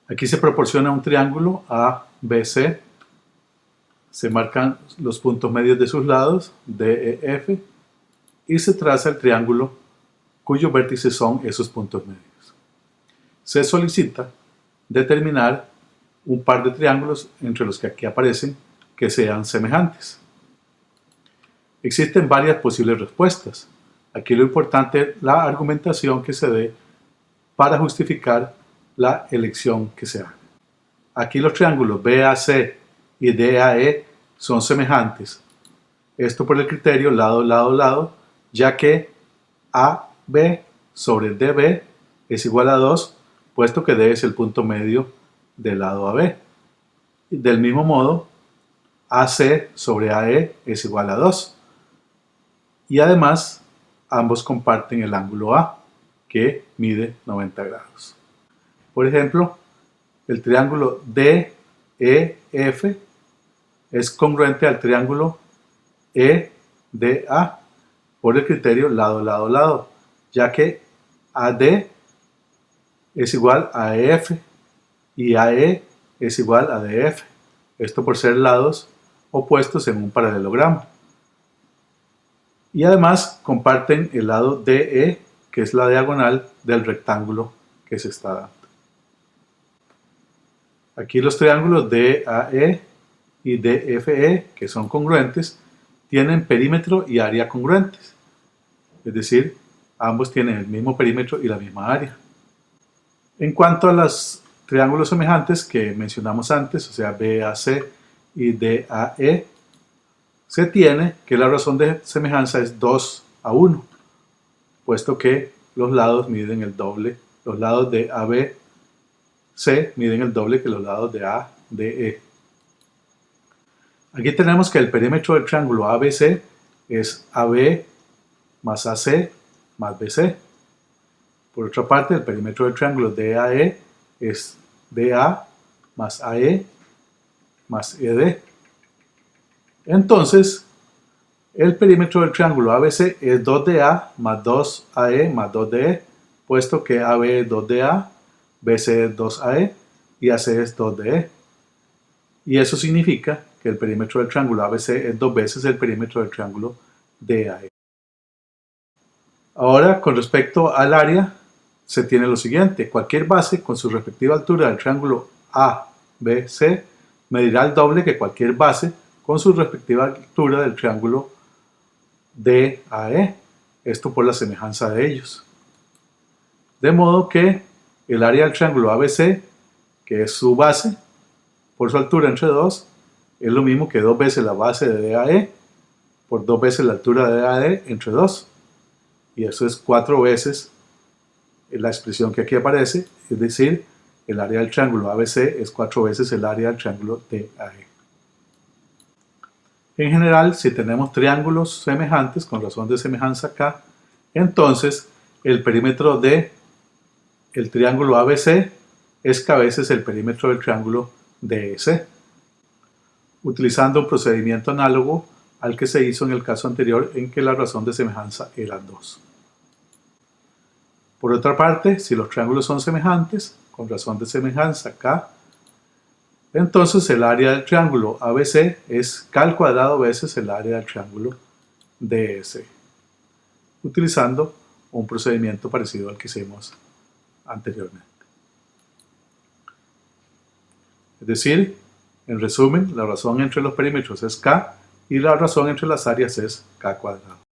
Aquí se proporciona un triángulo ABC, se marcan los puntos medios de sus lados, D, E, F, y se traza el triángulo cuyos vértices son esos puntos medios. Se solicita determinar un par de triángulos entre los que aquí aparecen que sean semejantes. Existen varias posibles respuestas. Aquí lo importante es la argumentación que se dé para justificar la elección que se haga. Aquí los triángulos BAC y DAE son semejantes. Esto por el criterio lado, lado, lado, ya que AB sobre DB es igual a 2, puesto que D es el punto medio del lado AB. Del mismo modo, AC sobre AE es igual a 2. Y además, ambos comparten el ángulo A, que mide 90 grados. Por ejemplo, el triángulo DEF es congruente al triángulo EDA por el criterio lado, lado, lado, ya que AD es igual a EF y AE es igual a DF. Esto por ser lados opuestos en un paralelogramo. Y además comparten el lado DE, que es la diagonal del rectángulo que se está dando. Aquí los triángulos DAE y DFE, que son congruentes, tienen perímetro y área congruentes. Es decir, ambos tienen el mismo perímetro y la misma área. En cuanto a los triángulos semejantes que mencionamos antes, o sea, BAC y DAE, se tiene que la razón de semejanza es 2:1, puesto que los lados miden el doble, los lados de ABC miden el doble que los lados de ADE. Aquí tenemos que el perímetro del triángulo ABC es AB más AC más BC. Por otra parte, el perímetro del triángulo DAE es DA más AE más ED. Entonces, el perímetro del triángulo ABC es 2DA más 2AE más 2DE, puesto que AB es 2DA, BC es 2AE y AC es 2DE. Y eso significa que el perímetro del triángulo ABC es 2 veces el perímetro del triángulo DAE. Ahora, con respecto al área, se tiene lo siguiente. Cualquier base con su respectiva altura del triángulo ABC medirá el doble que cualquier base con su respectiva altura del triángulo DAE. Esto por la semejanza de ellos. De modo que el área del triángulo ABC, que es su base, por su altura entre 2, es lo mismo que 2 veces la base de DAE por 2 veces la altura de DAE entre 2. Y eso es 4 veces la expresión que aquí aparece, es decir, el área del triángulo ABC es 4 veces el área del triángulo DAE. En general, si tenemos triángulos semejantes con razón de semejanza K, entonces el perímetro de el triángulo ABC es K veces el perímetro del triángulo DEC, utilizando un procedimiento análogo al que se hizo en el caso anterior en que la razón de semejanza era 2. Por otra parte, si los triángulos son semejantes, con razón de semejanza K, entonces el área del triángulo ABC es K al cuadrado veces el área del triángulo DEC, utilizando un procedimiento parecido al que hicimos anteriormente. Es decir, en resumen, la razón entre los perímetros es K y la razón entre las áreas es K cuadrado.